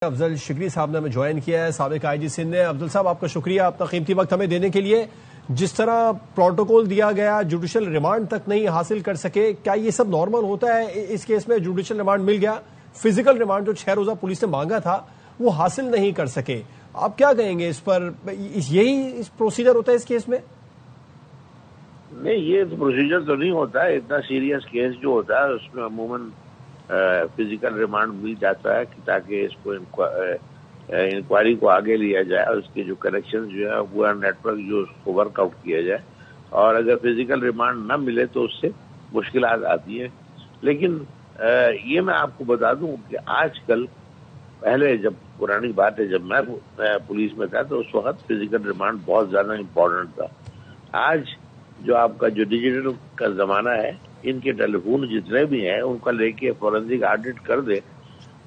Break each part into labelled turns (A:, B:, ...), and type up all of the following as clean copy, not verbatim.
A: افضل شکری صاحب نے ہمیں جوائن کیا ہے، سابق آئی جی سندھ نے۔ افضل صاحب آپ کا شکریہ اپنا قیمتی وقت ہمیں دینے کے لیے۔ جس طرح پروٹوکول دیا گیا، جوڈیشل ریمانڈ تک نہیں حاصل کر سکے، کیا یہ سب نارمل ہوتا ہے؟ اس کیس میں جوڈیشل ریمانڈ مل گیا، فزیکل ریمانڈ جو 6 روزہ پولیس نے مانگا تھا وہ حاصل نہیں کر سکے، آپ کیا کہیں گے اس پر؟ یہی پروسیجر ہوتا ہے اس کیس میں؟
B: نہیں، یہ پروسیجر تو نہیں ہوتا ہے۔ اتنا سیریس کیس جو ہوتا ہے اس میں عموماً فزیکل ریمانڈ مل جاتا ہے تاکہ اس کو انکوائری کو آگے لیا جائے اور اس کے جو کریکشن جو ہے وہ نیٹ ورک جو اس کو ورک آؤٹ کیا جائے، اور اگر فزیکل ریمانڈ نہ ملے تو اس سے مشکلات آتی ہیں۔ لیکن یہ میں آپ کو بتا دوں کہ آج کل، پہلے جب پرانی بات ہے جب میں پولیس میں تھا تو اس وقت فزیکل ریمانڈ بہت زیادہ امپورٹنٹ تھا۔ آج جو آپ کا جو ڈیجیٹل کا زمانہ ہے، ان کے ٹیلی فون جتنے بھی ہیں ان کا لے کے فورنسک آڈٹ کر دے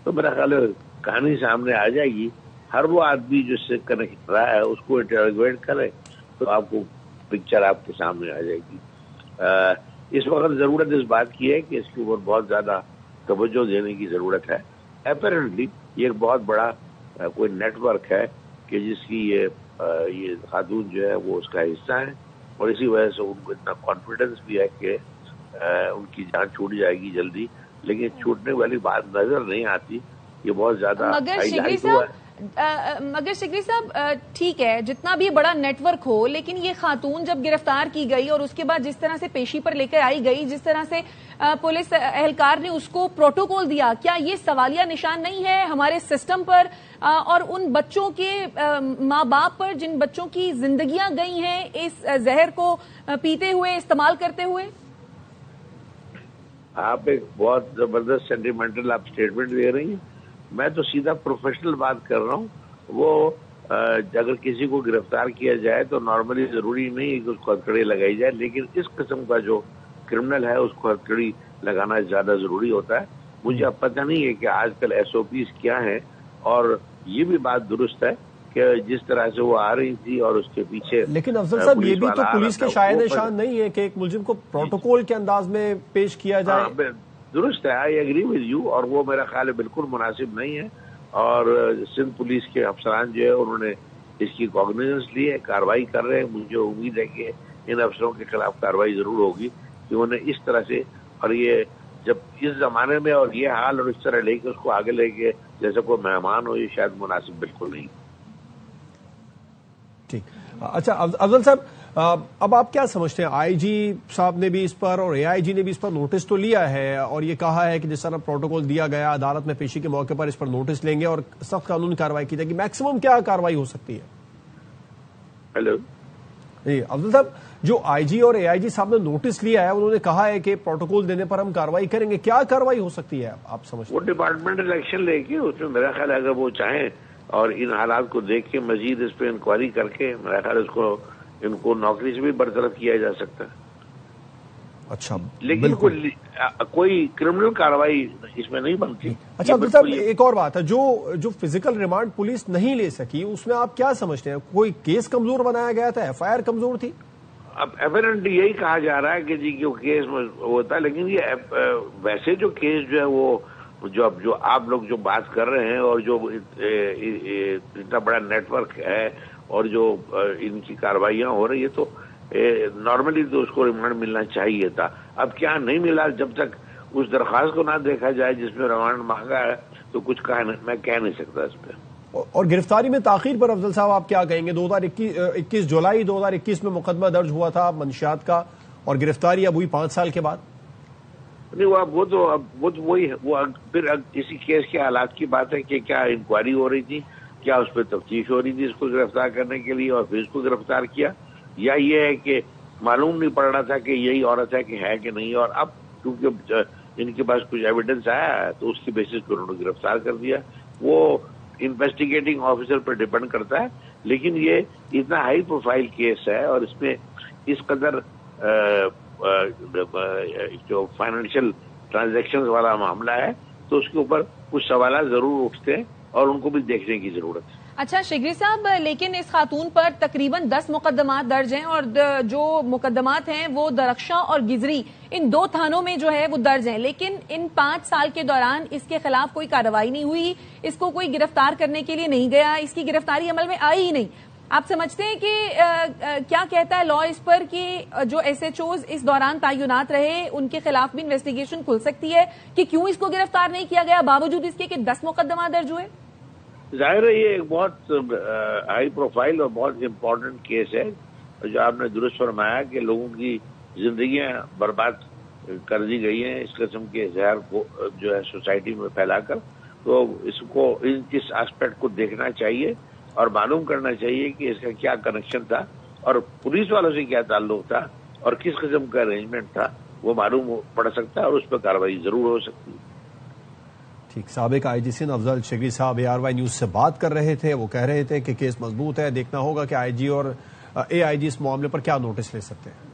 B: تو میرا خیال ہے کہانی سامنے آ جائے گی۔ ہر وہ آدمی جو اس سے کنیکٹ رہا ہے اس کو انٹروگیٹ کرے تو آپ کو پکچر آپ کے سامنے آ جائے گی۔ اس وقت ضرورت اس بات کی ہے کہ اس کے اوپر بہت زیادہ توجہ دینے کی ضرورت ہے۔ اپیرنٹلی یہ ایک بہت بڑا کوئی نیٹ ورک ہے کہ جس کی یہ خاتون جو ہے وہ اس کا حصہ ہے، اور اسی وجہ سے ان کو اتنا کانفیڈنس بھی ہے کہ ان کی جان چھوٹ جائے گی جلدی، لیکن چھوٹنے والی بات نظر نہیں آتی۔ یہ بہت زیادہ
C: مگر شکری صاحب ٹھیک ہے، جتنا بھی بڑا نیٹ ورک ہو، لیکن یہ خاتون جب گرفتار کی گئی اور اس کے بعد جس طرح سے پیشی پر لے کر آئی گئی، جس طرح سے پولیس اہلکار نے اس کو پروٹوکول دیا، کیا یہ سوالیہ نشان نہیں ہے ہمارے سسٹم پر اور ان بچوں کے ماں باپ پر جن بچوں کی زندگیاں گئی ہیں اس زہر کو پیتے ہوئے، استعمال کرتے ہوئے؟
B: آپ ایک بہت زبردست سینٹیمنٹل آپ اسٹیٹمنٹ دے رہی ہیں۔ میں تو سیدھا پروفیشنل بات کر رہا ہوں۔ وہ اگر کسی کو گرفتار کیا جائے تو نارملی ضروری نہیں ہے کہ اس کو ہتھکڑی لگائی جائے، لیکن اس قسم کا جو کرمنل ہے اس کو ہتھکڑی لگانا زیادہ ضروری ہوتا ہے۔ مجھے اب پتہ نہیں ہے کہ آج کل SOPs کیا ہیں، اور یہ بھی بات درست ہے کہ جس طرح سے وہ آ رہی تھی اور اس کے پیچھے،
A: لیکن افضل صاحب یہ بھی تو پولیس کے شائع نشان نہیں ہے کہ ایک ملزم کو پروٹوکول کے انداز میں پیش کیا جائے۔
B: درست ہے، آئی ایگری ود یو، اور وہ میرا خیال ہے بالکل مناسب نہیں ہے، اور سندھ پولیس کے افسران جو ہے انہوں نے اس کی کوگنیزنس لی ہے، کارروائی کر رہے ہیں۔ مجھے امید ہے کہ ان افسروں کے خلاف کارروائی ضرور ہوگی کہ انہوں نے اس طرح سے، اور یہ جب اس زمانے میں اور یہ حال اور اس طرح لے کے اس کو آگے لے کے جیسے کوئی مہمان ہو، یہ شاید مناسب بالکل نہیں۔
A: ٹھیک، اچھا افضل صاحب، اب آپ کیا سمجھتے ہیں؟ آئی جی صاحب نے بھی اس پر اور AIG نے بھی اس پر نوٹس تو لیا ہے اور یہ کہا ہے کہ جس طرح پروٹوکول دیا گیا عدالت میں پیشی کے موقع پر اس پر نوٹس لیں گے اور سخت قانونی کارروائی کی جائے گی۔ میکسیمم کیا کارروائی ہو سکتی ہے؟
B: ہیلو
A: جی افضل صاحب، جو IG اور AIG صاحب نے نوٹس لیا ہے انہوں نے کہا ہے کہ پروٹوکول دینے پر ہم کارروائی کریں گے، کیا کارروائی ہو سکتی ہے آپ سمجھتے ہیں؟
B: وہ ڈپارٹمنٹل ایکشن لے کے اس میں میرا خیال ہے اگر وہ چاہیں اور ان حالات کو دیکھ کے مزید اس پہ انکوائری کر کے میرا خیال ان کو نوکری سے بھی برطرف کیا جا سکتا ہے۔
A: اچھا،
B: لیکن کوئی کرمنل کارروائی اس میں نہیں بنتی۔
A: اچھا عبد صاحب، ایک اور بات ہے، جو فزیکل ریمانڈ پولیس نہیں لے سکی اس میں آپ کیا سمجھتے ہیں؟ کوئی کیس کمزور بنایا گیا تھا، FIR کمزور تھی؟
B: اب ایپیرنٹلی یہی کہا جا رہا ہے کہ جی کہ کیس ہوتا ہے، لیکن یہ ویسے جو کیس جو ہے وہ جو آپ لوگ جو بات کر رہے ہیں اور جو اتنا بڑا نیٹ ورک ہے اور جو ان کی کاروائیاں ہو رہی ہے تو نارملی تو اس کو ریمانڈ ملنا چاہیے تھا۔ اب کیا نہیں ملا، جب تک اس درخواست کو نہ دیکھا جائے جس میں ریمانڈ مانگا ہے تو کچھ میں کہہ نہیں سکتا اس پہ۔
A: اور گرفتاری میں تاخیر پر افضل صاحب آپ کیا کہیں گے؟ 21 جولائی 2021 میں مقدمہ درج ہوا تھا منشیات کا، اور گرفتاری اب ہوئی 5 سال کے بعد۔
B: نہیں، وہ پھر اسی کیس کے حالات کی بات ہے کہ کیا انکوائری ہو رہی تھی، کیا اس پہ تفتیش ہو رہی تھی اس کو گرفتار کرنے کے لیے اور پھر اس کو گرفتار کیا، یا یہ ہے کہ معلوم نہیں پڑ رہا تھا کہ یہی عورت ہے کہ ہے کہ نہیں، اور اب کیونکہ ان کے پاس کچھ ایویڈنس آیا ہے تو اس کی بیسس پر انہوں نے گرفتار کر دیا۔ وہ انویسٹیگیٹنگ آفیسر پر ڈیپینڈ کرتا ہے، لیکن یہ اتنا ہائی پروفائل کیس ہے اور اس میں اس قدر جو فائنینشیل ٹرانزیکشن والا معاملہ ہے تو اس کے اوپر کچھ سوالات ضرور اٹھتے ہیں اور ان کو بھی دیکھنے کی ضرورت ہے۔
C: اچھا شگری صاحب، لیکن اس خاتون پر تقریباً 10 مقدمات درج ہیں، اور جو مقدمات ہیں وہ درخشاں اور گزری ان 2 تھانوں میں جو ہے وہ درج ہیں، لیکن ان 5 سال کے دوران اس کے خلاف کوئی کارروائی نہیں ہوئی، اس کو کوئی گرفتار کرنے کے لیے نہیں گیا، اس کی گرفتاری عمل میں آئی ہی نہیں۔ آپ سمجھتے ہیں کہ کیا کہتا ہے لا اس پر کہ جو ایس ایچ اوز اس دوران تعینات رہے ان کے خلاف بھی انویسٹیگیشن کھل سکتی ہے کہ کیوں اس کو گرفتار نہیں کیا گیا باوجود اس کے کہ 10 مقدمات درج ہوئے؟
B: ظاہر ہے یہ ایک بہت ہائی پروفائل اور بہت امپورٹنٹ کیس ہے، جو آپ نے درست فرمایا کہ لوگوں کی زندگیاں برباد کر دی گئی ہیں اس قسم کے زہر کو جو ہے سوسائٹی میں پھیلا کر، تو اس کو اس اسپیکٹ کو دیکھنا چاہیے اور معلوم کرنا چاہیے کہ اس کا کیا کنیکشن تھا اور پولیس والوں سے کیا تعلق تھا اور کس قسم کا ارینجمنٹ تھا، وہ معلوم پڑ سکتا ہے اور اس پہ کارروائی ضرور ہو سکتی ہے۔
A: ٹھیک، سابق آئی جی سندھ افضل شگری صاحب ARY نیوز سے بات کر رہے تھے، وہ کہہ رہے تھے کہ کیس مضبوط ہے، دیکھنا ہوگا کہ آئی جی اور AIG اس معاملے پر کیا نوٹس لے سکتے ہیں۔